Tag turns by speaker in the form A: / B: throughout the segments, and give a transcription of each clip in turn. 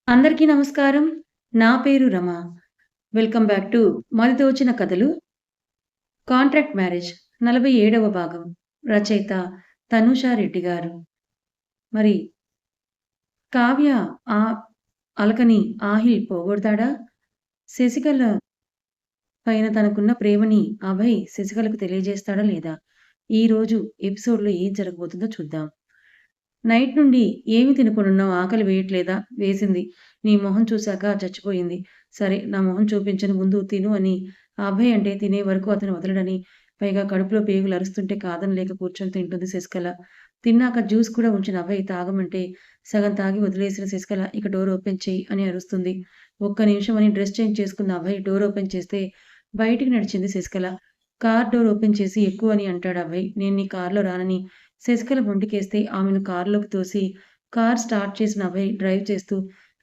A: అందరికీ నమస్కారం. నా పేరు రమ. వెల్కమ్ బ్యాక్ టు 'మది తోచిన కథలు' కాంట్రాక్ట్ మ్యారేజ్ 47వ భాగం. రచయిత తనూషా రెడ్డి గారు. మరి కావ్య ఆ అలకని ఆహిల్ పోగొడతాడా? శశికళ పైన తనకున్న ప్రేమని అభయ్ శశికళకు తెలియజేస్తాడా లేదా? ఈరోజు ఎపిసోడ్‌లో ఏం జరగబోతుందో చూద్దాం. నైట్ నుండి ఏమి తినకుండున్నావు? ఆకలి వేయట్లేదా? వేసింది. నీ మొహం చూసాక చచ్చిపోయింది. సరే నా మొహం చూపించను ముందు తిను అని అభయ్ అంటే తినే వరకు అతను వదలడని, పైగా కడుపులో పేగులు అరుస్తుంటే కాదనలేక కూర్చొని తింటుంది శశికళ. తిన్నాక జ్యూస్ కూడా ఉంచిన అభయ్ తాగమంటే సగం తాగి వదిలేసిన శశికళ ఇక డోర్ ఓపెన్ చెయ్యి అని అరుస్తుంది. ఒక్క నిమిషం అని డ్రెస్ చేంజ్ చేసుకున్న అభయ్ డోర్ ఓపెన్ చేస్తే బయటికి నడిచింది శశికళ. కార్ డోర్ ఓపెన్ చేసి ఎక్కు అని అంటాడు అభయ్. నేను నీ కార్‌లో రానని శశికళ మొండికేస్తే ఆమెను కారులోకి తోసి కారు స్టార్ట్ చేసిన అభయ్ డ్రైవ్ చేస్తూ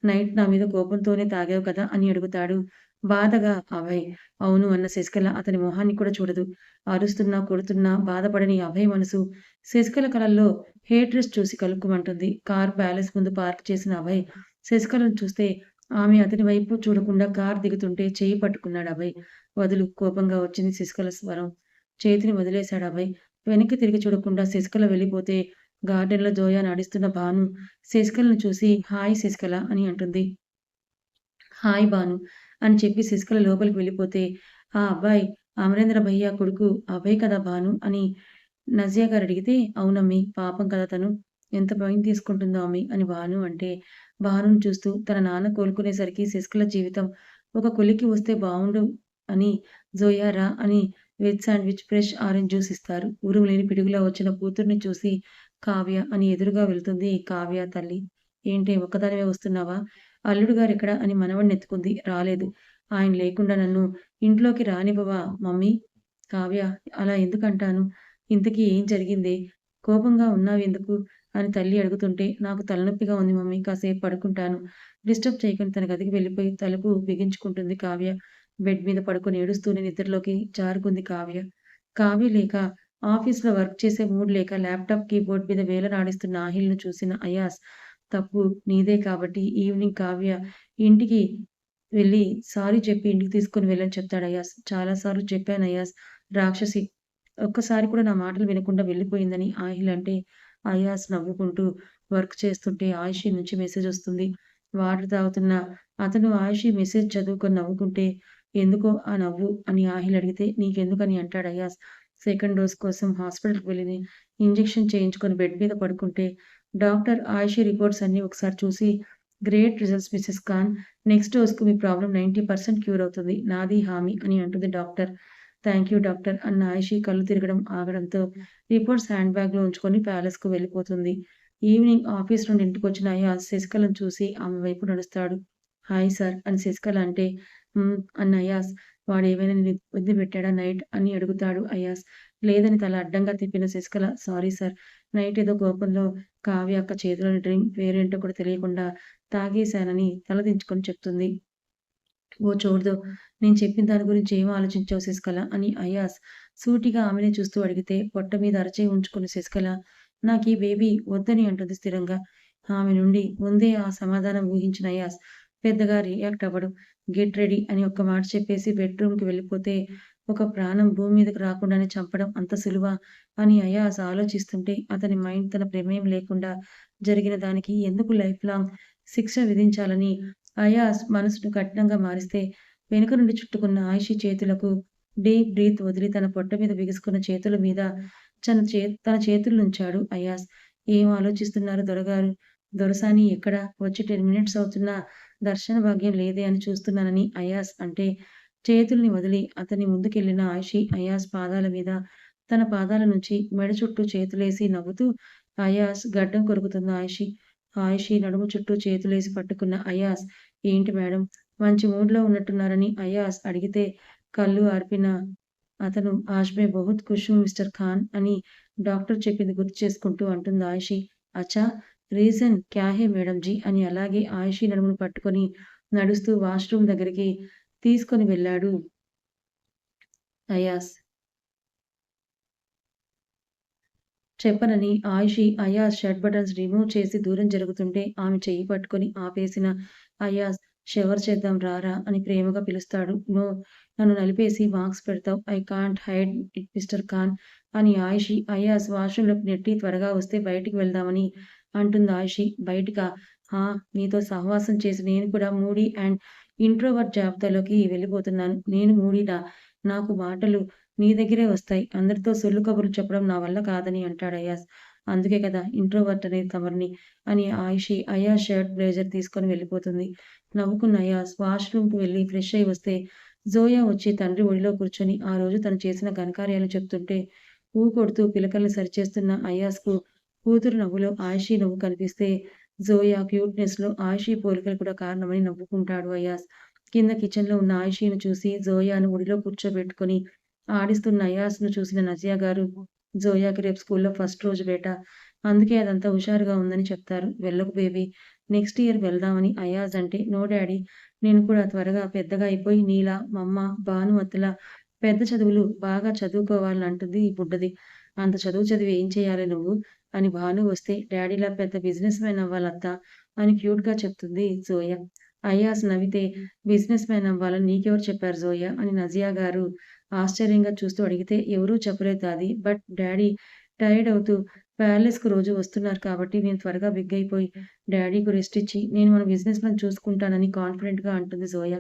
A: నైట్ నా మీద కోపంతోనే తాగావు కదా అని అడుగుతాడు. బాధగా అభయ్. అవును అన్న శశికళ అతని మొహాన్ని కూడా చూడదు. అరుస్తున్నా, కొడుతున్నా బాధపడని అభయ్ మనసు శశికళ కళ్ళల్లో హేట్రెస్ చూసి కలుక్కుమంటుంది. కారు ప్యాలెస్ ముందు పార్క్ చేసిన అభయ్ శశికళను చూస్తే ఆమె అతని వైపు చూడకుండా కారు దిగుతుంటే చెయ్యి పట్టుకున్నాడు అభయ్. వదులు కోపంగా వచ్చింది శశికళ స్వరం. చేతిని వదిలేశాడు అభయ్. వెనక్కి తిరిగి చూడకుండా శశికళ వెళ్ళిపోతే గార్డెన్‌లో జోయా నడుస్తున్న భాను శశికళను చూసి హాయ్ శశికళ అని అంటుంది. హాయ్ భాను అని చెప్పి శశికళ లోపలికి వెళ్ళిపోతే ఆ అబ్బాయి అమరేంద్ర భయ్యా కొడుకు అభయ్ కదా భాను అని నజియా గారు అడిగితే అవునమ్మీ పాపం కదా తను ఎంత భయం తీసుకుంటుందో అమ్మీ అని భాను అంటే భానుని చూస్తూ తన నాన్న కోలుకునేసరికి శశికళ జీవితం ఒక కొలిక్కి వస్తే బావుండు అని జోయా రా అని veg sandwich, fresh orange juice ఇస్తారు. ఉరుములేని పిడుగులా వచ్చిన కూతుర్ని చూసి కావ్య అని ఎదురుగా వెళ్తుంది కావ్య తల్లి. ఏంటే ఒక్కదానివే వస్తున్నావా? అల్లుడు గారెక్కడ అని మనవడిని ఎత్తుకుంది. రాలేదు. ఆయన లేకుండా నన్ను ఇంట్లోకి రానివ్వవా మమ్మీ? కావ్య అలా ఎందుకంటాను? ఇంతకీ ఏం జరిగిందే? కోపంగా ఉన్నావెందుకు? అని తల్లి అడుగుతుంటే నాకు తలనొప్పిగా ఉంది మమ్మీ. కాసేపు పడుకుంటాను. డిస్టర్బ్ చేయకండి తన గదికి వెళ్ళిపోయి తలుపు బిగించుకుంటుంది కావ్య. బెడ్ మీద పడుకొని ఏడుస్తూనే నిద్రలోకి జారుకుంది కావ్య. కావ్య లేక ఆఫీస్‌లో వర్క్ చేసే మూడ్ లేక ల్యాప్‌టాప్ కీబోర్డ్ మీద వేలనాడిస్తున్న ఆహిల్‌ను చూసిన అయాస్ తప్పు నీదే కాబట్టి ఈవినింగ్ కావ్య ఇంటికి వెళ్ళి సారీ చెప్పి ఇంటికి తీసుకొని వెళ్ళని చెప్తాడు అయాస్. చాలా సార్లు చెప్పాను అయాస్ రాక్షసి. ఒక్కసారి కూడా నా మాటలు వినకుండా వెళ్ళిపోయిందని ఆహిల్ అంటే అయాస్ నవ్వుకుంటూ వర్క్ చేస్తుంటే ఆయిషీ నుంచి మెసేజ్ వస్తుంది. వాటర్ తాగుతున్న అతను ఆయిషీ మెసేజ్ చదువుకొని నవ్వుకుంటే ఎందుకో ఆ నవ్వు అని ఆహిల్ అడిగితే నీకెందుకని అంటాడు అయాస్. సెకండ్ డోస్ కోసం హాస్పిటల్‌కి వెళ్ళి ఇంజెక్షన్ చేయించుకొని బెడ్ మీద పడుకుంటే డాక్టర్ ఆయిషీ రిపోర్ట్స్ అన్నీ ఒకసారి చూసి great results Mrs Khan. Next డోస్‌కు మీ ప్రాబ్లమ్ 90% క్యూర్ అవుతుంది. నాది హామీ అని అంటుంది డాక్టర్. థాంక్ యూ డాక్టర్ అన్న ఆయిషీ కళ్ళు తిరగడం ఆగడంతో రిపోర్ట్స్ హ్యాండ్ బ్యాగ్‌లో ఉంచుకొని ప్యాలెస్‌కు వెళ్ళిపోతుంది. ఈవినింగ్ ఆఫీస్ నుండి ఇంటికొచ్చిన అయాజ్ శశికళను చూసి ఆమె వైపు నడుస్తాడు. హాయ్ సార్ అని శశికళ అంటే అన్న అయాజ్ వాడేమైనా నిన్ను ఇబ్బంది పెట్టాడా నైట్ అని అడుగుతాడు అయాజ్. లేదని తల అడ్డంగా తిప్పిన శశికళ సారీ సార్. నైట్ ఏదో కోపంలో కావ్య అక్క చేతిలోని డ్రింక్ పేరేంటో కూడా తెలియకుండా తాగేశానని తలదించుకొని చెప్తుంది. ఓ చోర్దో నేను చెప్పిన దాని గురించి ఏం ఆలోచించావు శశికళ అని అయాస్ సూటిగా ఆమెనే చూస్తూ అడిగితే పొట్ట మీద అరచేయి ఉంచుకున్న శశికళ నాకీ బేబీ వద్దని అంటుంది స్థిరంగా. ఆమె నుండి ముందే ఆ సమాధానం ఊహించిన అయాస్ పెద్దగా రియాక్ట్ అవ్వడు. గెట్ రెడీ అని ఒక్క మాట చెప్పేసి బెడ్‌రూమ్‌కి వెళ్ళిపోతే ఒక ప్రాణం భూమి మీదకి రాకుండానే చంపడం అంత సులువా అని అయాస్ ఆలోచిస్తుంటే అతని మైండ్ తన ప్రమేయం లేకుండా జరిగిన దానికి ఎందుకు లైఫ్ లాంగ్ శిక్ష విధించాలని అయాస్ మనసును కఠినంగా మారిస్తే వెనుక నుండి చుట్టుకున్న ఆయిషీ చేతులకు డీప్ బ్రీత్ వదిలి తన పొట్ట మీద బిగుసుకున్న చేతుల మీద తన చేతులనుంచాడు అయాస్. ఏం ఆలోచిస్తున్నారు దొరగారు? దొరసాని ఎక్కడ? వచ్చి 10 మినిట్స్ అవుతున్నా దర్శన భాగ్యం లేదే అని చూస్తున్నానని అయాస్ అంటే చేతుల్ని వదిలి అతని ముందుకెళ్ళిన ఆయిషీ అయాస్ పాదాల మీద తన పాదాల నుంచి మెడ చుట్టూ చేతులేసి నవ్వుతూ అయాస్ గడ్డం కొరుకుతున్న ఆయిషీ. ఆయిషీ నడుము చుట్టూ చేతులేసి పట్టుకున్న అయాస్ ఏంటి మేడం మంచి మూడ్‌లో ఉన్నట్టున్నారని అయాస్ అడిగితే కళ్ళు ఆర్పిన అతను ఆజ్ మే బహుత్ ఖుష్ హూ మిస్టర్ ఖాన్ అని డాక్టర్ చెప్పింది గుర్తు చేసుకుంటూ అంటుంది ఆయిషీ. అచ్చా! రీజన్ క్యా హై మేడమ్ జీ అని అలాగే ఆయిషీ నడుమును పట్టుకొని నడుస్తూ వాష్‌రూమ్ దగ్గరికి తీసుకొని వెళ్ళాడు అయాస్. చెప్పనని ఆయిషి అయాజ్ షర్ట్ బటన్స్ రిమూవ్ చేసి దూరం జరుగుతుంటే ఆమె చెయ్యి పట్టుకొని ఆపేసిన అయాజ్ షవర్ చేద్దాం రారా అని ప్రేమగా పిలుస్తాడు. నో, నన్ను నలిపేసి మార్క్స్ పెడతావు. I can't hide it mister Khan అని ఆయిషి అయాజ్ వాష్రూంలోకి నెట్టి త్వరగా వస్తే బయటికి వెళ్దామని అంటుంది ఆయిషి. బయటికా? హా, నీతో సహవాసం చేసి నేను కూడా మూడీ అండ్ ఇంట్రోవర్ట్ జాబితాలోకి వెళ్ళిపోతున్నాను. నేను మూడీనా? నాకు మాటలు నీ దగ్గరే వస్తాయి. అందరితో సొల్లు కబుర్లు చెప్పడం నా వల్ల కాదని అంటాడు అయాజ్. అందుకే కదా ఇంట్రోవర్ట్ అనేది తమరిని అని ఆయిషి అయాజ్ షర్ట్ బ్లేజర్ తీసుకొని వెళ్ళిపోతుంది. నవ్వుకున్న అయాజ్ వాష్రూమ్కి వెళ్ళి ఫ్రెష్ అయి వస్తే జోయా వచ్చి తండ్రి ఒడిలో కూర్చొని ఆ రోజు తను చేసిన ఘనకార్యాలు చెప్తుంటే కొడుతూ పిలకల్ని సరిచేస్తున్న అయాజ్కు కూతురు నవ్వులో ఆయిషి నవ్వు కనిపిస్తే జోయా క్యూట్నెస్లో ఆయిషి పోలికలు కూడా కారణమని నవ్వుకుంటాడు అయాజ్. కింద కిచెన్లో ఉన్న ఆయిషీని చూసి జోయాను ఒడిలో కూర్చోబెట్టుకొని ఆడిస్తున్న అయాజ్‌ను చూసిన నజియా గారు, జోయాకి రేపు స్కూల్‌లో ఫస్ట్ రోజు బేట. అందుకే అదంతా హుషారుగా ఉందని చెప్తారు. వెళ్ళకు బేబీ. నెక్స్ట్ ఇయర్ వెళ్దామని అయాజ్ అంటే, నో డాడీ. నేను కూడా త్వరగా పెద్దగా అయిపోయి నీలా, మమ్మ, భాను అత్తలా పెద్ద చదువులు బాగా చదువుకోవాలని అంటుంది ఈ బుడ్డది. అంత చదువు చదివి ఏం చేయాలి నువ్వు? అని భాను వస్తే, డాడీలా పెద్ద బిజినెస్ మ్యాన్ అవ్వాలత్తా అని క్యూట్‌గా చెప్తుంది జోయా. అయాజ్ నవ్వితే, బిజినెస్ మ్యాన్ అవ్వాలని నీకెవరు చెప్పారు జోయా అని నజియా గారు ఆశ్చర్యంగా చూస్తూ అడిగితే, ఎవరూ చెప్పలేదు దాదీ. బట్ డాడీ టైర్డ్ అవుతూ ప్యాలెస్‌కు రోజూ వస్తున్నారు కాబట్టి నేను త్వరగా బిగ్ అయిపోయి డాడీకి రెస్ట్ ఇచ్చి నేను మన బిజినెస్‌లను చూసుకుంటానని కాన్ఫిడెంట్‌గా అంటుంది జోయా.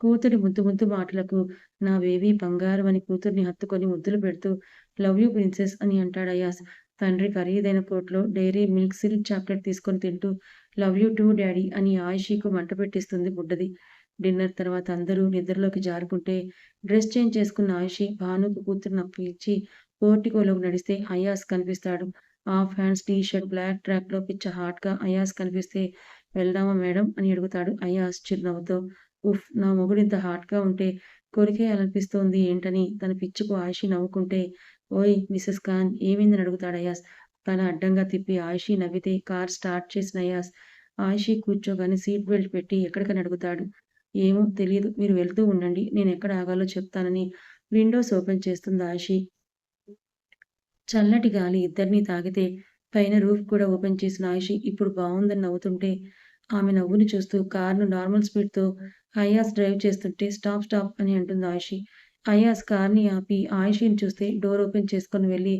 A: కూతురి ముద్దు ముద్దు మాటలకు నా బేబీ బంగారం అని కూతుర్ని హత్తుకొని ముద్దులు పెడుతూ లవ్ యూ ప్రిన్సెస్ అని అంటాడు అయాజ్. తండ్రి ఖరీదైన కోట్లో డైరీ మిల్క్ సిల్క్ చాక్లెట్ తీసుకొని తింటూ లవ్ యూ టూ డాడీ అని ఆయిషీకు మంట పెట్టిస్తుంది బుడ్డది. డిన్నర్ తర్వాత అందరూ నిద్రలోకి జారుకుంటే డ్రెస్ చేంజ్ చేసుకున్న ఆయిషి భానుకు కూతురుని అప్పగించి పోర్టికోలోకి నడిస్తే అయాజ్ కనిపిస్తాడు. Half hands t shirt black ట్రాక్‌లో పిచ్చ హాట్‌గా అయాజ్ కనిపిస్తే వెళ్దామా మేడం అని అడుగుతాడు అయాజ్ చిరునవ్వుతో. ఉఫ్, నా మొగుడు ఇంత హాట్‌గా ఉంటే కొరికేయాలనిపిస్తోంది ఏంటని తన పిచ్చికు ఆయిషి నవ్వుకుంటే, ఓయ్ మిసెస్ ఖాన్ ఏమైందని అడుగుతాడు అయాజ్. తల అడ్డంగా తిప్పి ఆయిషి నవ్వితే కార్ స్టార్ట్ చేసిన అయాజ్ ఆయిషి కూర్చోగానే సీట్ బెల్ట్ పెట్టి ఎక్కడికని అడుగుతాడు. ఏమో తెలీదు. మీరు వెళ్తూ ఉండండి. నేనెక్కడ ఆగాలో చెప్తానని విండోస్ ఓపెన్ చేస్తుంది ఆయిషి. చల్లటి గాలి ఇద్దరినీ తాకితే పైన రూఫ్ కూడా ఓపెన్ చేసిన ఆయిషి ఇప్పుడు బావుందని నవ్వుతుంటే, ఆమె నవ్వుని చూస్తూ కారును నార్మల్ స్పీడ్‌తో అయాజ్ డ్రైవ్ చేస్తుంటే స్టాప్ స్టాప్ అని అంటుంది ఆయిషి. అయాజ్ కార్‌ని ఆపి ఆయిషిని చూస్తే డోర్ ఓపెన్ చేసుకొని వెళ్లి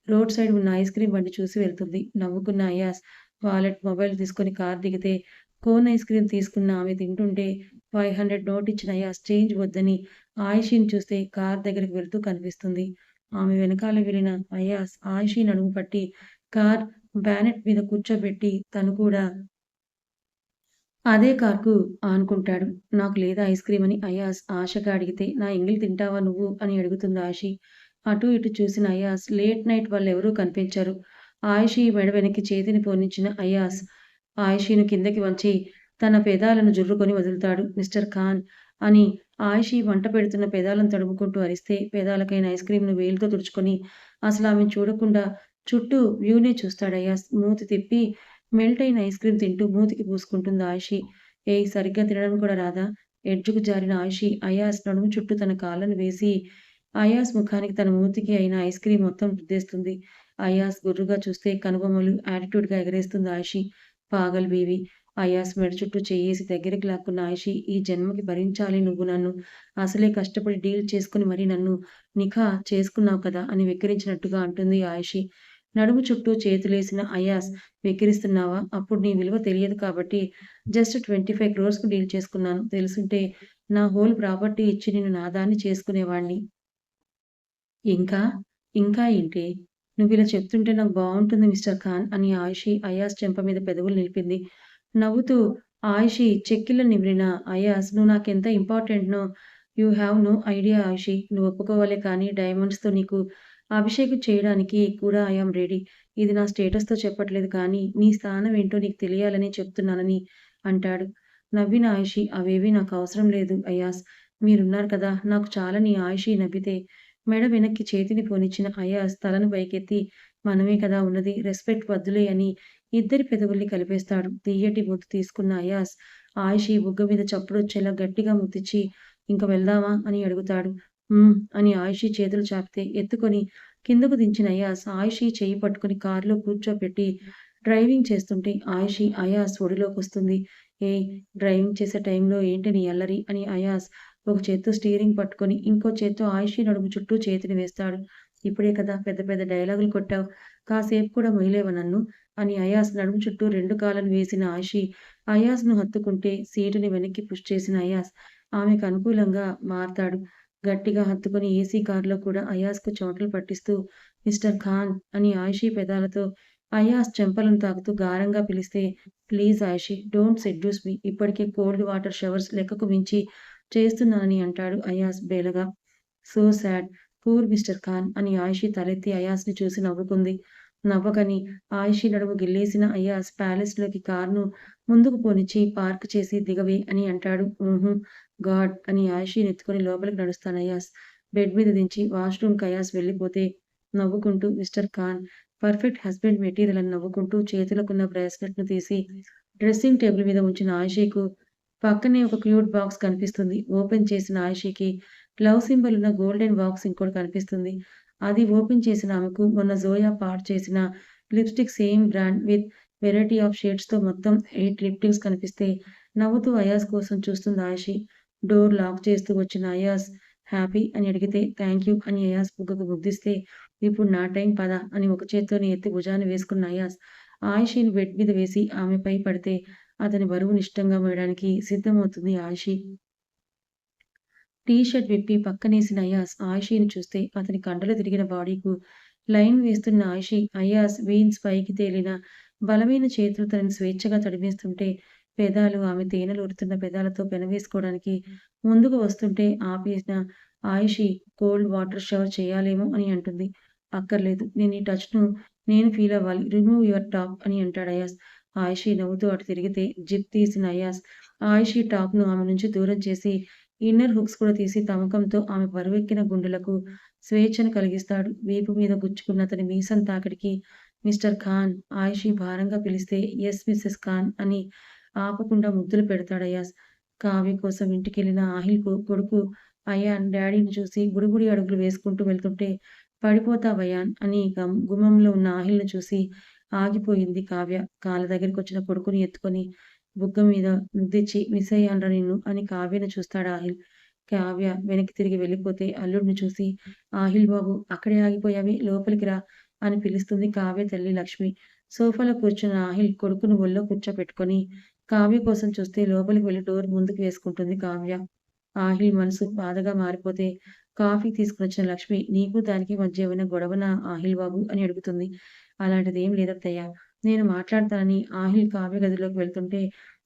A: రోడ్ సైడ్ ఉన్న ఐస్ క్రీమ్ బండి చూసి వెళ్తుంది. నవ్వుకున్న అయాజ్ వాలెట్, మొబైల్ తీసుకొని కారు దిగితే కోన్ ఐస్ క్రీమ్ తీసుకున్న ఆమె తింటుంటే 500 నోట్ ఇచ్చిన అయాజ్ చేంజ్ వద్దని ఆయిషిని చూస్తే కారు దగ్గరికి వెళ్తూ కనిపిస్తుంది. ఆమె వెనకాల వెళ్ళిన అయాజ్ ఆయిషి నడుము పట్టి కార్ బానెట్ మీద కూర్చోబెట్టి తను కూడా అదే కార్‌కు ఆనుకుంటాడు. నాకు లేదా ఐస్ క్రీమ్ అని అయాజ్ ఆశగా అడిగితే, నా ఎంగిలి తింటావా నువ్వు అని అడుగుతుంది ఆయిషి. అటూ ఇటూ చూసిన అయాజ్ లేట్ నైట్ వాళ్ళెవరూ కనిపించరు. ఆయిషి మెడ వెనక్కి చేతిని పోనిచ్చిన అయాజ్ ఆయిషిని కిందకి వంచి తన పెదాలను జుర్రుకొని వదులుతాడు. మిస్టర్ ఖాన్ అని ఆయిషి వంట పెడుతున్న పెదాలను తడుముకుంటూ అరిస్తే పెదాలకైన ఐస్ క్రీమ్‌ను వేలుతో తుడుచుకొని అసలామెను చూడకుండా చుట్టూ వ్యూనే చూస్తాడు అయాజ్. మూతి తిప్పి మెల్ట్ అయిన ఐస్ క్రీమ్ తింటూ మూతికి పూసుకుంటుంది ఆయిషి. ఏయ్, సరిగ్గా తినడం కూడా రాదా? ఎడ్జ్‌కు జారిన ఆయిషి అయాజ్ నడుము చుట్టూ తన కాళ్ళను వేసి అయాజ్ ముఖానికి తన మూతికి అయిన ఐస్ క్రీమ్ మొత్తం రుద్దేస్తుంది. అయాజ్ గుర్రుగా చూస్తే కనుబొమ్మలు యాటిట్యూడ్‌గా ఎగరేస్తుంది ఆయిషి. పాగల్ బేబీ. అయాజ్ మెడ చుట్టూ చెయ్యేసి దగ్గరికి లాక్కున్న ఆయిషి, ఈ జన్మకి భరించాలి నువ్వు నన్ను. అసలే కష్టపడి డీల్ చేసుకొని మరీ నన్ను నిఖా చేసుకున్నావు కదా అని వెక్కిరించినట్టుగా అంటుంది ఆయిషి. నడుము చుట్టూ చేతులేసిన అయాజ్, వెక్కిరిస్తున్నావా? అప్పుడు నీ విలువ తెలియదు కాబట్టి జస్ట్ 25 క్రోర్స్‌కు డీల్ చేసుకున్నాను. తెలుసుంటే నా హోల్ ప్రాపర్టీ ఇచ్చి నిన్ను నాదాన్ని చేసుకునేవాణ్ణి. ఇంకా? ఇంకా ఏంటి? నువ్విలా చెప్తుంటే నాకు బావుంటుంది మిస్టర్ ఖాన్ అని ఆయిషి అయాజ్ చెంప మీద పెదవులు నిలిపింది. నవ్వుతూ ఆయిషి చెక్కిళ్ళను నిమిరిన అయాజ్, నువ్వు నాకెంత ఇంపార్టెంట్‌నో యూ హావ్ నో ఐడియా ఆయిషి. నువ్వు ఒప్పుకోవాలే కానీ డైమండ్స్‌తో నీకు అభిషేకం చేయడానికి కూడా ఐ యామ్ రెడీ. ఇది నా స్టేటస్‌తో చెప్పట్లేదు కానీ నీ స్థానం ఏంటో నీకు తెలియాలనే చెప్తున్నానని అంటాడు. నవ్విన ఆయిషి, అవేవీ నాకు అవసరం లేదు అయాజ్. మీరున్నారు కదా నాకు చాలని ఆయిషి నవ్వితే మెడ వెనక్కి చేతిని పోనిచ్చిన అయాజ్ తలను పైకెత్తి, మనమే కదా ఉన్నది, రెస్పెక్ట్ వద్దులే అని ఇద్దరి పెదవుల్ని కలిపేస్తాడు. తియ్యటి ముద్దు తీసుకున్న అయాజ్ ఆయిషి బుగ్గ మీద చప్పుడొచ్చేలా గట్టిగా ముద్దిచ్చి, ఇంక వెళ్దామా అని అడుగుతాడు. అని ఆయిషి చేతులు చాపితే ఎత్తుకొని కిందకు దించిన అయాస్ ఆయుషి చెయ్యి పట్టుకుని కారులో కూర్చోపెట్టి డ్రైవింగ్ చేస్తుంటే ఆయుషి అయాస్ ఒడిలోకొస్తుంది. ఏయ్! డ్రైవింగ్ చేసే టైంలో ఏంటి నీ అల్లరి అని అయాస్ ఒక చేత్తో స్టీరింగ్ పట్టుకొని, ఇంకో చేత్తో ఆయుషి నడుము చుట్టూ చేతిని వేస్తాడు. ఇప్పుడే కదా పెద్ద పెద్ద డైలాగులు కొట్టావు. కాసేపు కూడా మొయలేవా నన్ను? అని అయాస్ నడుము చుట్టూ 2 కాళ్ళను వేసిన ఆయుషి అయాస్‌ను హత్తుకుంటే సీటుని వెనక్కి పుష్ చేసిన అయాస్ ఆమెకు అనుకూలంగా మారతాడు. గట్టిగా హత్తుకుని ఏసీ కారులో కూడా అయాస్‌కు చెమటలు పట్టిస్తూ మిస్టర్ ఖాన్ అని ఆయిషీ పెదాలతో అయాస్ చెంపలను తాకుతూ గారంగా పిలిస్తే please Aishi don't seduce me. ఇప్పటికే కోల్డ్ వాటర్ షవర్స్ లెక్కకు మించి చేస్తున్నానని అంటాడు అయాస్ బేలగా. So sad. Poor mister Khan అని ఆయిషీ తలెత్తి అయాస్‌ని చూసి నవ్వుకుంది. నవ్వకని ఆయిషీ నడుము గిల్లేసిన అయాస్ ప్యాలెస్‌లోకి కారును ముందుకు పోనిచ్చి పార్క్ చేసి దిగవే అని అంటాడు. ఊహూ గాడ్ అని ఆయిషీని ఎత్తుకొని లోపలికి నడుస్తాను అయాస్. బెడ్ మీద దించి వాష్‌రూమ్‌కి అయాస్ వెళ్ళిపోతే నవ్వుకుంటూ mister Khan perfect husband material అని నవ్వుకుంటూ చేతులకున్న బ్రేస్లెట్‌ను తీసి డ్రెస్సింగ్ టేబుల్ మీద ఉంచిన ఆయిషీకు పక్కనే ఒక క్యూట్ బాక్స్ కనిపిస్తుంది. ఓపెన్ చేసిన ఆయిషీకి లవ్ సింబల్ ఉన్న గోల్డెన్ బాక్స్ ఇంకోటి కనిపిస్తుంది. అది ఓపెన్ చేసిన ఆమెకు మొన్న జోయా పాడు చేసిన lipstick same brand with variety of షేడ్స్‌తో మొత్తం 8 లిప్‌స్టిక్స్ కనిపిస్తే నవ్వుతూ అయాస్ కోసం చూస్తుంది ఆయిషీ. డోర్ లాక్ చేస్తూ వచ్చిన అయాస్ హ్యాపీ అని అడిగితే థాంక్ యూ అని అయాస్ బుగ్గకు ముద్దిస్తే ఇప్పుడు నా టైం పద అని ఒక చేత్తోని ఎత్తి భుజాన వేసుకున్న అయాస్ ఆయిషీని బెడ్ మీద వేసి ఆమెపై పడితే అతని బరువును ఇష్టంగా మోయడానికి సిద్ధమవుతుంది ఆయిషీ. టీ షర్ట్ విప్పి పక్కనేసిన అయాస్ ఆయిషీని చూస్తే అతని కండలు తిరిగిన బాడీకు లైన్ వేస్తున్న ఆయిషీ అయాస్ వీన్స్ పైకి తేలిన బలమైన చేతులు తనని స్వేచ్ఛగా తడిమేస్తుంటే పెదాలు ఆమె తేనెలూరుతున్న పెదాలతో పెనవేసుకోవడానికి ముందుకు వస్తుంటే ఆపేసిన ఆయిషీ కోల్డ్ వాటర్ షవర్ చేయాలేమో అని అంటుంది. అక్కర్లేదు. నేను ఈ టచ్‌ను నేను ఫీల్ అవ్వాలి. రిమూవ్ యువర్ టాప్ అని అంటాడు అయాస్. ఆయిషీ నవ్వుతూ అటు తిరిగితే జిప్ తీసిన అయాస్ ఆయిషీ టాప్‌ను ఆమె నుంచి దూరం చేసి ఇన్నర్ హుక్స్ కూడా తీసి తమకంతో ఆమె బరువెక్కిన గుండెలకు స్వేచ్ఛను కలిగిస్తాడు. వీపు మీద గుచ్చుకున్న అతని మీసం తాకిడికి మిస్టర్ ఖాన్ ఆయిషీ భారంగా పిలిస్తే యస్ మిసెస్ ఖాన్ అని ఆపకుండా ముద్దులు పెడతాడయాస్. కావ్య కోసం ఇంటికెళ్ళిన ఆహిల్ కొడుకు అయాన్ డాడీని చూసి బుడిబుడి అడుగులు వేసుకుంటూ వెళ్తుంటే పడిపోతావయాన్ అని గుమ్మంలో ఉన్న ఆహిల్‌ని చూసి ఆగిపోయింది కావ్య. కాళ్ళ దగ్గరికొచ్చిన కొడుకుని ఎత్తుకొని బుగ్గ మీద ముద్దిచ్చి మిస్సయ్యానురా నిన్ను అని కావ్యని చూస్తాడు ఆహిల్. కావ్య వెనక్కి తిరిగి వెళ్ళిపోతే అల్లుడిని చూసి ఆహిల్ బాబు అక్కడే ఆగిపోయావే లోపలికి రా అని పిలుస్తుంది కావ్య తల్లి లక్ష్మి. సోఫాలో కూర్చున్న ఆహిల్ కొడుకును ఒళ్ళో కూర్చోపెట్టుకొని కావ్య కోసం చూస్తే లోపలికి వెళ్లి డోర్ ముందుకు వేసుకుంటుంది కావ్య. ఆహిల్ మనసు బాధగా మారిపోతే కాఫీ తీసుకొనొచ్చిన లక్ష్మి నీకు దానికి మధ్య ఏమైనా గొడవనా ఆహిల్ బాబు అని అడుగుతుంది. అలాంటిదేం లేదత్తయ్య. నేను మాట్లాడతానని ఆహిల్ కావ్య గదిలోకి వెళ్తుంటే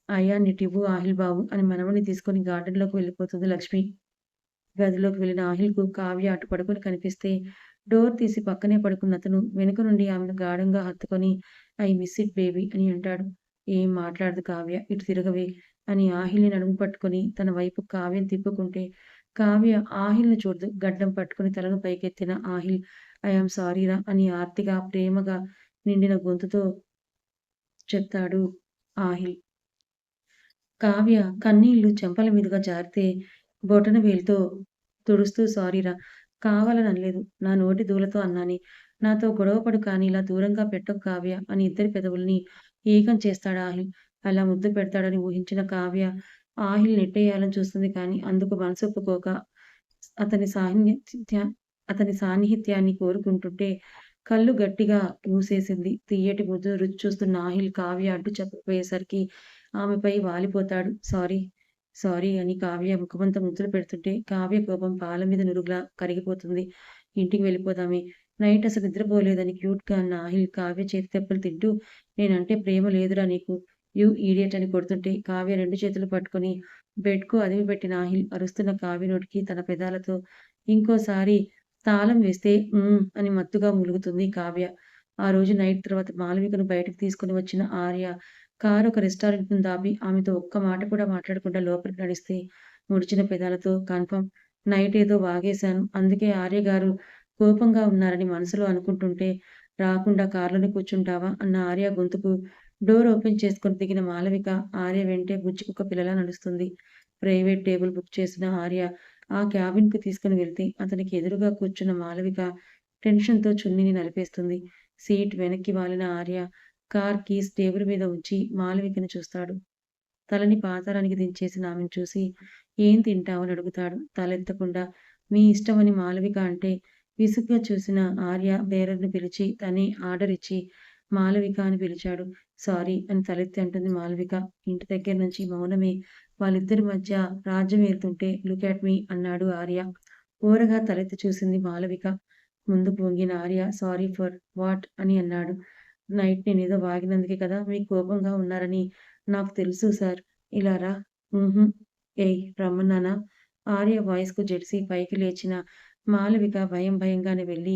A: అయ్యా నీటివ్వు ఆహిల్ బాబు అని మనవడిని తీసుకొని గార్డెన్‌లోకి వెళ్ళిపోతుంది లక్ష్మి. గదిలోకి వెళ్ళిన ఆహిల్‌కు కావ్య అటు పడుకొని కనిపిస్తే డోర్ తీసి పక్కనే పడుకున్న అతను వెనుక నుండి ఆమెను గాఢంగా హత్తుకొని ఐ మిస్ ఇట్ బేబీ అని అంటాడు. ఏం మాట్లాడదు కావ్య. ఇటు తిరగవే అని ఆహిల్‌ని నడుము పట్టుకొని తన వైపు కావ్యని తిప్పుకుంటే కావ్య ఆహిల్‌ని చూడదు. గడ్డం పట్టుకొని తలను పైకెత్తిన ఆహిల్ ఐ యామ్ సారీరా అని ఆర్తిగా, ప్రేమగా నిండిన గొంతుతో చెప్తాడు ఆహిల్. కావ్య కన్నీళ్లు చెంపల మీదుగా జారితే బొటనవేలుతో తుడుస్తూ సారీరా! కావాలననలేదు. నా నోటి దూలతో అన్నానే. నాతో గొడవపడు కానీ ఇలా దూరంగా పెట్టకు కావ్య అని ఇద్దరి పెదవుల్ని ఏకం చేస్తాడు ఆహిల్. అలా ముద్దు పెడతాడని ఊహించిన కావ్య ఆహిల్ నెట్టేయాలని చూస్తుంది కానీ అందుకు మనసొప్పుకోక అతని సాన్నిహిత్య అతని సాన్నిహిత్యాన్ని కోరుకుంటుంటే కళ్ళు గట్టిగా మూసేసింది. తియ్యటి ముద్దు రుచి చూస్తున్న ఆహిల్ కావ్య అడ్డు చెప్పబోయేసరికి ఆమెపై వాలిపోతాడు. సారీ, సారీ అని కావ్య ముఖమంతా ముద్దులు పెడుతుంటే కావ్య కోపం పాల మీద నురుగులా కరిగిపోతుంది. ఇంటికి వెళ్ళిపోదామే. నైట్ అసలు నిద్రపోలేదని క్యూట్‌గా అన్న ఆహిల్ కావ్య చేతి దెబ్బలు తింటూ నేనంటే ప్రేమ లేదురా నీకు. యూ ఈడియట్ అని కొడుతుంటే కావ్య 2 చేతులు పట్టుకొని బెడ్‌కు అదిమిపెట్టిన ఆహిల్ అరుస్తున్న కావ్య నోటికి తన పెదాలతో ఇంకోసారి తాళం వేస్తే అని మత్తుగా మూలుగుతుంది కావ్య. ఆ రోజు నైట్ తర్వాత మాళవికను బయటకు తీసుకొని వచ్చిన ఆర్య కారు ఒక రెస్టారెంట్ ముందు ఆపి ఆమెతో ఒక్క మాట కూడా మాట్లాడకుండా లోపలికి నడిస్తే ముడిచిన పెదాలతో కన్ఫర్మ్ నైట్ ఏదో వాగేశాను. అందుకే ఆర్య గారు కోపంగా ఉన్నారని మనసులో అనుకుంటుంటే రాకుండా కార్‌లోనే కూర్చుంటావా అన్న ఆర్య గొంతుకు డోర్ ఓపెన్ చేసుకొని దిగిన మాళవిక ఆర్య వెంటే బుజ్జికుక్క పిల్లలా నడుస్తుంది. ప్రైవేట్ టేబుల్ బుక్ చేసిన ఆర్య ఆ క్యాబిన్‌కి తీసుకొని వెళ్తే అతనికి ఎదురుగా కూర్చున్న మాళవిక టెన్షన్‌తో చున్నీని నలిపేస్తుంది. సీట్ వెనక్కి వాలిన ఆర్య కార్ కీస్ టేబుల్ మీద ఉంచి మాళవికని చూస్తాడు. తలని పాతాళానికి దించేసిన ఆమెను చూసి ఏం తింటావని అడుగుతాడు. తలెత్తకుండా మీ ఇష్టమని మాళవిక అంటే విసుగ్గా చూసిన ఆర్య బేరర్‌ని పిలిచి తనే ఆర్డర్ ఇచ్చి మాళవిక అని పిలిచాడు. సారీ అని తలెత్తి అంటుంది మాళవిక. ఇంటి దగ్గర నుంచి మౌనమే వాళ్ళిద్దరి మధ్య రాజ్యం ఏలుతుంటే లుక్ అట్ మీ అన్నాడు ఆర్య. ఓరగా తలెత్తి చూసింది మాళవిక. ముందుకు వంగిన ఆర్య సారీ ఫర్ వాట్ అని అన్నాడు. నైట్ నేనేదో వాగినందుకే కదా మీకు కోపంగా ఉన్నారని నాకు తెలుసు సార్. ఇలా రా. హుహు. ఏయ్! రమ్మన్నానా? ఆర్య వాయిస్‌కు జెడిసి పైకి లేచిన మాళవిక భయం భయంగానే వెళ్ళి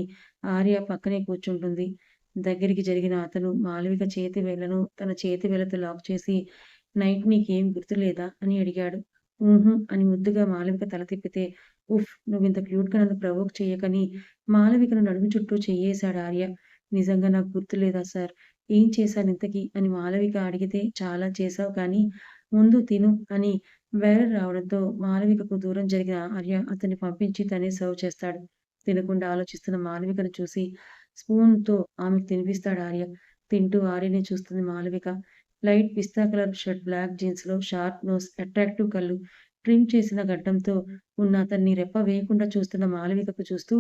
A: ఆర్య పక్కనే కూర్చుంటుంది. దగ్గరికి జరిగిన అతను మాళవిక చేతి వేళ్ళను తన చేతి వేళ్ళతో లాక్ చేసి నైట్ నీకేం గుర్తులేదా? అని అడిగాడు. హుహు. అని ముద్దుగా మాళవిక తల తిప్పితే ఉఫ్! నువ్వింత క్యూట్‌గా నన్ను ప్రవోక్ చెయ్యకని మాళవికను నడుము చుట్టూ చెయ్యేశాడు ఆర్య. నిజంగా నాకు గుర్తులేదా సార్? ఏం చేశానింతకీ? అని మాళవిక అడిగితే చాలా చేశావు కానీ ముందు తిను అని బేరర్ రావడంతో మాళవికకు దూరం జరిగిన ఆర్య అతన్ని పంపించి తనే సర్వ్ చేస్తాడు. తినకుండా ఆలోచిస్తున్న మాళవికను చూసి స్పూన్‌తో ఆమెకు తినిపిస్తాడు ఆర్య. తింటూ ఆర్యనే చూస్తుంది Malavika. Light pista colour shirt, black జీన్స్‌లో షార్ప్ నోస్, అట్రాక్టివ్ కళ్ళు, ట్రిమ్ చేసిన గడ్డంతో ఉన్న అతన్ని రెప్ప వేయకుండా చూస్తున్న మాళవికకు చూస్తూ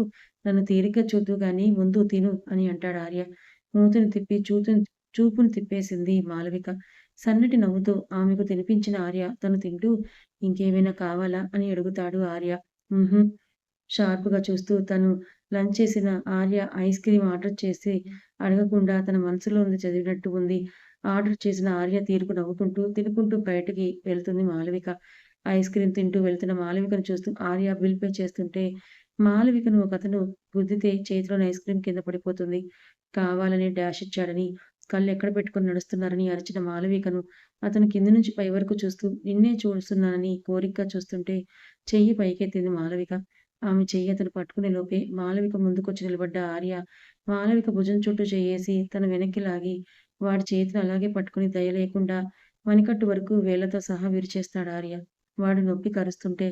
A: నన్ను తీరిగ్గా చూద్దువు గానీ ముందు తిను అని అంటాడు ఆర్య. మూతిని తిప్పి చూపును తిప్పేసింది మాళవిక. సన్నటి నవ్వుతో ఆమెకు తినిపించిన ఆర్య తను తింటూ ఇంకేమైనా కావాలా? అని అడుగుతాడు ఆర్య. హుహు. షార్ప్‌గా చూస్తూ తను లంచ్ చేసిన ఆర్య ఐస్ క్రీమ్ ఆర్డర్ చేసి అడగకుండా తన మనసులో ఉంది చదివినట్టు ఉంది. ఆర్డర్ చేసిన ఆర్య తీరుకు నవ్వుకుంటూ, తినుకుంటూ బయటికి వెళ్తుంది మాళవిక. ఐస్ క్రీమ్ తింటూ వెళ్తున్న మాళవికను చూస్తూ ఆర్య బిల్ పే చేస్తుంటే మాళవికను ఒకతను గుద్దితే చేతిలోని ఐస్ క్రీమ్ కింద పడిపోతుంది. కావాలనే డాష్ ఇచ్చాడని, కళ్ళెక్కడ పెట్టుకొని నడుస్తున్నారని అరిచిన మాళవికను అతను కింది నుంచి పై వరకు చూస్తూ నిన్నే చూస్తున్నానని కోరికగా చూస్తుంటే చెయ్యి పైకెత్తింది మాళవిక. ఆమె చెయ్యి అతను పట్టుకునే లోపే మాళవిక ముందుకొచ్చి నిలబడ్డ ఆర్య మాళవిక భుజం చుట్టూ చెయ్యేసి తన వెనక్కి లాగి వాడి చేతిని అలాగే పట్టుకుని దయ లేకుండా మణికట్టు వరకు వేళ్లతో సహా విరిచేస్తాడు ఆర్య. వాడు నొప్పి కరుస్తుంటే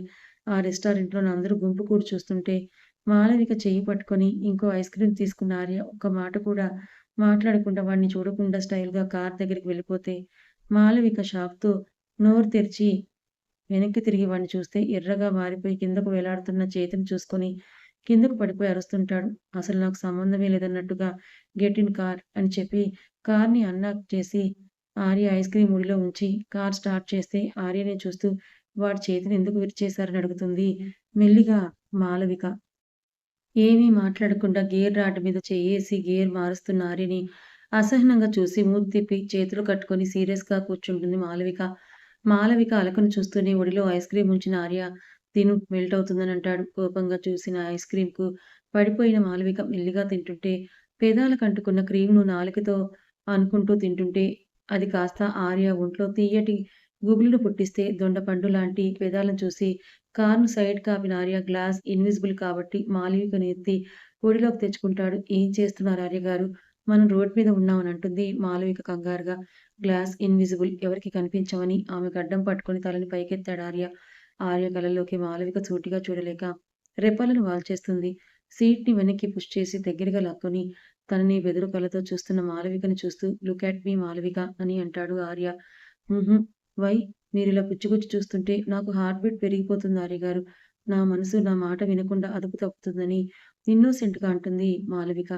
A: ఆ రెస్టారెంట్‌లోని అందరూ గుంపు కూడి చూస్తుంటే మాళవిక చెయ్యి పట్టుకొని ఇంకో ఐస్ క్రీమ్ తీసుకున్న ఆర్య ఒక్క మాట కూడా మాట్లాడకుండా వాడిని చూడకుండా స్టైల్‌గా కారు దగ్గరికి వెళ్ళిపోతే మాళవిక షాక్‌తో నోరు తెరిచి వెనక్కి తిరిగి వాడిని చూస్తే ఎర్రగా మారిపోయి కిందకు వేలాడుతున్న చేతిని చూసుకొని కిందకు పడిపోయి అరుస్తుంటాడు. అసలు నాకు సంబంధమే లేదన్నట్టుగా గెట్ ఇన్ కార్ అని చెప్పి కార్‌ని అన్‌లాక్ చేసి ఆర్య ఐస్ క్రీమ్ ముడిలో ఉంచి కార్ స్టార్ట్ చేస్తే ఆర్యనే చూస్తూ వాడి చేతిని ఎందుకు విరిచేశారని అడుగుతుంది మెల్లిగా మాళవిక. ఏమీ మాట్లాడకుండా గేర్ రాడ్ మీద చెయ్యేసి గేర్ మారుస్తున్న ఆర్యని అసహనంగా చూసి మూతి తిప్పి చేతులు కట్టుకొని సీరియస్‌గా కూర్చుంటుంది మాళవిక. మాళవిక అలకను చూస్తూనే ఒడిలో ఐస్ క్రీమ్ ఉంచిన ఆర్య తిను మెల్ట్ అవుతుందని అంటాడు. కోపంగా చూసిన ఐస్ క్రీమ్‌కు పడిపోయిన మాళవిక మెల్లిగా తింటుంటే పెదాలకంటుకున్న క్రీమ్‌ను నాలుకతో అనుకుంటూ తింటుంటే అది కాస్త ఆర్య ఒంట్లో తీయటి గుబులును పుట్టిస్తే దొండపండు లాంటి పెదాలను చూసి కారును సైడ్‌కి ఆపిన ఆర్య గ్లాస్ ఇన్విజిబుల్ కాబట్టి మాళవికను ఎత్తి ఒడిలోకి తెచ్చుకుంటాడు. ఏం చేస్తున్నారు ఆర్యగారు? మనం రోడ్ మీద ఉన్నాం అని అంటుంది మాళవిక కంగారుగా. గ్లాస్ ఇన్విజిబుల్ ఎవరికీ కనిపించమని ఆమెకు అడ్డం పట్టుకొని తలని పైకెత్తాడు ఆర్య. ఆర్య కళ్ళలోకి మాళవిక సూటిగా చూడలేక రెప్పలను వాల్చేస్తుంది. సీట్‌ని వెనక్కి పుష్ చేసి దగ్గరగా లాక్కొని తనని బెదురు కళ్ళతో చూస్తున్న మాళవికను చూస్తూ లుక్ అట్ మీ మాళవిక అని అంటాడు ఆర్య. హుహు. వై? మీరిలా గుచ్చి చూస్తుంటే నాకు హార్ట్ బీట్ పెరిగిపోతుంది ఆర్యగారు. నా మనసు నా మాట వినకుండా అదుపు తప్పుతుందని ఇన్నోసెంట్‌గా అంటుంది మాళవిక.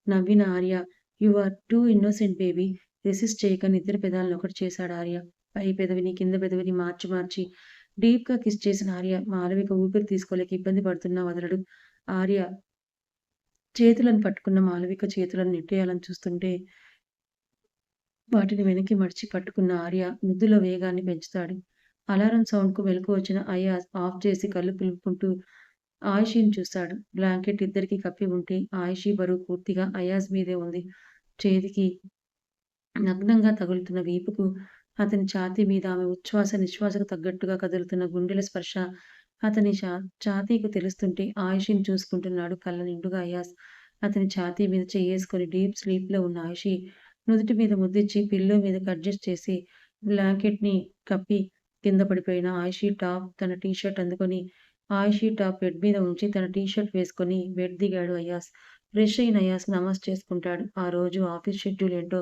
A: నవ్విన Arya you are too innocent baby. Resist చేయక నిద్ర పెదాలను ఒకటి చేశాడు ఆర్య. పై పెదవిని, కింద పెదవిని మార్చి మార్చి డీప్‌గా కిస్ చేసిన ఆర్య మాళవిక ఊపిరి తీసుకోలేక ఇబ్బంది పడుతున్నా వదలడు. ఆర్య చేతులను పట్టుకున్న మాళవిక చేతులను నెట్టేయాలని చూస్తుంటే వాటిని వెనక్కి మడిచి పట్టుకున్న ఆర్య ముద్దులో వేగాన్ని పెంచుతాడు. అలారం సౌండ్‌కు మెలకువ వచ్చిన అయాజ్ ఆఫ్ చేసి కళ్ళు పింపుకుంటూ ఆయిషీని చూశాడు. బ్లాంకెట్ ఇద్దరికీ కప్పి ఉంటే ఆయిషీ బరువు పూర్తిగా అయాజ్ మీదే ఉంది. చేతికి నగ్నంగా తగులుతున్న వీపుకు, అతని ఛాతీ మీద ఆమె ఉచ్ఛ్వాస నిశ్వాసకు తగ్గట్టుగా కదులుతున్న గుండెల స్పర్శ అతని ఛాతీకి తెలుస్తుంటే ఆయిషీని చూసుకుంటున్నాడు కళ్ళ నిండుగా అయాజ్. అతని ఛాతీ మీద చెయ్యేసుకొని డీప్ స్లీప్‌లో ఉన్న ఆయిషీ నుదుటి మీద ముద్దిచ్చి పిల్లో మీదకి అడ్జస్ట్ చేసి బ్లాంకెట్‌ని కప్పి కింద పడిపోయిన ఆయిషీ టాప్ తన టీ షర్ట్ అందుకొని ఆయిషీ టాప్ బెడ్ మీద ఉంచి తన టీ షర్ట్ వేసుకొని బెడ్ దిగాడు అయాజ్. ఫ్రెష్ అయిన అయాస్ నమాజ్ చేసుకుంటాడు. ఆ రోజు ఆఫీస్ షెడ్యూల్ ఏంటో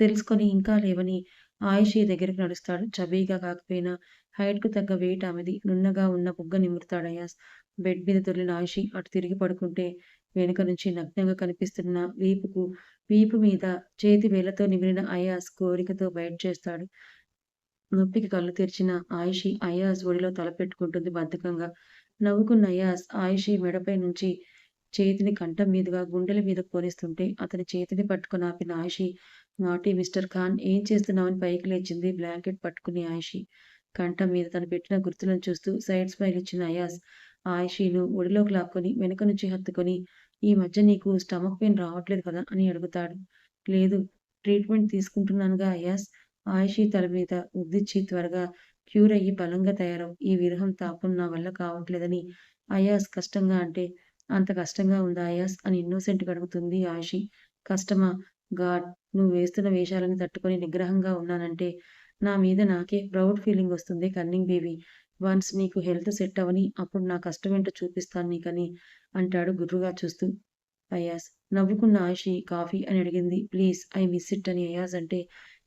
A: తెలుసుకొని ఇంకా లేవని ఆయిషీ దగ్గరికి నడుస్తాడు. చబీగా కాకపోయినా హైట్‌కు తగ్గ వెయిట్ ఆమెది. నున్నగా ఉన్న బుగ్గ నిమురుతాడు అయాస్. బెడ్ మీద దొర్లిన ఆయిషీ అటు తిరిగి పడుకుంటే వెనుక నుంచి నగ్నంగా కనిపిస్తున్న వీపు మీద చేతి వేళ్లతో నిమిరిన అయాస్ కోరికతో బైట్ చేస్తాడు. నొప్పికి కళ్ళు తెరిచిన ఆయిషీ అయాజ్ ఒడిలో తలపెట్టుకుంటుంది బద్ధకంగా. నవ్వుకున్న అయాజ్ ఆయిషీ మెడపై నుంచి చేతిని కంఠం మీదుగా గుండెల మీదకు పోనిస్తుంటే అతని చేతిని పట్టుకొని ఆపిన ఆయిషీ, నాటీ మిస్టర్ ఖాన్ ఏం చేస్తున్నావని పైకి లేచింది బ్లాంకెట్ పట్టుకుని ఆయిషీ. కంఠం మీద తను పెట్టిన గుర్తులను చూస్తూ సైడ్ స్మైల్ ఇచ్చిన అయాజ్ ఆయిషీను ఒడిలోకి లాక్కొని వెనుక నుంచి హత్తుకొని, ఈ మధ్య నీకు స్టమక్ పెయిన్ రావట్లేదు కదా అని అడుగుతాడు. లేదు, ట్రీట్మెంట్ తీసుకుంటున్నానుగా అయాజ్. ఆయిషీ తల మీద ఉద్దిచ్చి త్వరగా క్యూర్ అయ్యి బలంగా తయారవు. ఈ విరహం తాపం నా వల్ల కావట్లేదని అయాజ్ కష్టంగా అంటే, అంత కష్టంగా ఉందా అయాజ్ అని ఇన్నోసెంట్‌గా అడుగుతుంది ఆయిషీ. కష్టమా? గాడ్! నువ్వు వేస్తున్న వేషాలను తట్టుకొని నిగ్రహంగా ఉన్నానంటే నా మీద నాకే ప్రౌడ్ ఫీలింగ్ వస్తుంది కన్నింగ్ బేబీ. వన్స్ నీకు హెల్త్ సెట్ అవ్వని అప్పుడు నా కష్టమేంటో చూపిస్తాను నీకని అంటాడు గుర్రుగా చూస్తూ. అయాజ్. నవ్వుకున్న ఆయిషీ కాఫీ అని అడిగింది. ప్లీజ్ ఐ మిస్ ఇట్ అని అయాజ్ అంటే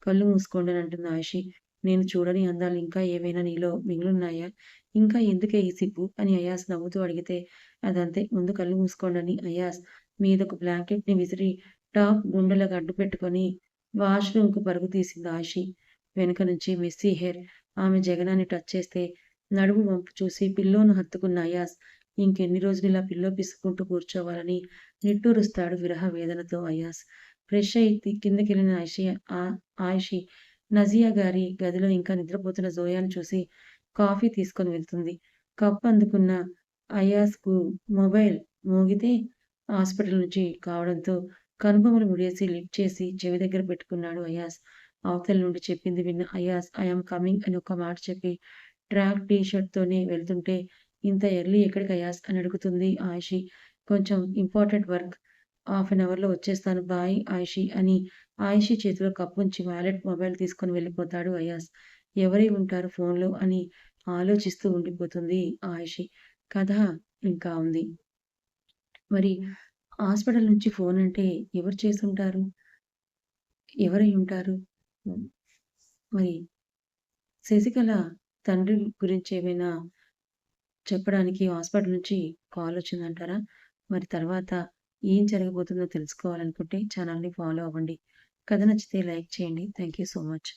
A: కళ్ళు మూసుకోండి అని అంటుంది ఆయిషీ. నేను చూడని అందాలు ఇంకా ఏవైనా నీలో మిగిలున్నాయా? ఇంకా ఎందుకే ఈ సిగ్గు అని అయాజ్ నవ్వుతూ అడిగితే అదంతే ముందు కళ్ళు మూసుకోండని అయాజ్ మీదొక బ్లాంకెట్‌ని విసిరి టాప్ గుండెలకు అడ్డు పెట్టుకొని వాష్‌రూమ్‌కు పరుగు తీసింది ఆయిషీ. వెనుక నుంచి మెస్సీ హెయిర్ ఆమె జగనాన్ని టచ్ చేస్తే నడుము వంపు చూసి పిల్లోను హత్తుకున్న అయాజ్ ఇంకెన్ని రోజులు ఇలా పిల్లో పిసుక్కుంటూ కూర్చోవాలని నిట్టూరుస్తాడు విరహ వేదనతో అయాజ్. ఫ్రెష్ అయి కిందకెళ్ళిన ఆయిషీ నజియా గారి గదిలో ఇంకా నిద్రపోతున్న జోయాను చూసి కాఫీ తీసుకొని వెళ్తుంది. కప్ అందుకున్న అయాజ్‌కు మొబైల్ మోగితే హాస్పిటల్ నుంచి కావడంతో కనుబొమలు ముడేసి లిఫ్ట్ చేసి చెవి దగ్గర పెట్టుకున్నాడు అయాజ్. అవతల నుండి చెప్పింది విన్న అయాజ్ ఐ యామ్ కమింగ్ అని ఒక్క మాట చెప్పి ట్రాక్ టీ షర్ట్‌తోనే వెళ్తుంటే ఇంత ఎర్లీ ఎక్కడికి అయాజ్ అని అడుగుతుంది ఆయిషీ. కొంచెం ఇంపార్టెంట్ వర్క్. హాఫ్ అన్ అవర్‌లో వచ్చేస్తాను బాయ్ ఆయిషీ అని ఆయిషీ చేతిలో కప్పుంచి వాలెట్, మొబైల్ తీసుకొని వెళ్ళిపోతాడు అయాజ్. ఎవరై ఉంటారు ఫోన్‌లో అని ఆలోచిస్తూ ఉండిపోతుంది ఆయిషీ. కథ ఇంకా ఉంది. మరి హాస్పిటల్ నుంచి ఫోన్ అంటే ఎవరు చేసుంటారు? ఎవరై ఉంటారు? హ్మ్. మరి శశికళ తండ్రి గురించి ఏమైనా చెప్పడానికి హాస్పిటల్ నుంచి కాలొచ్చిందంటారా? మరి తర్వాత ఏం జరగబోతుందో తెలుసుకోవాలనుకుంటే ఛానెల్‌ని ఫాలో అవ్వండి. కథ నచ్చితే లైక్ చేయండి. Thank you so much.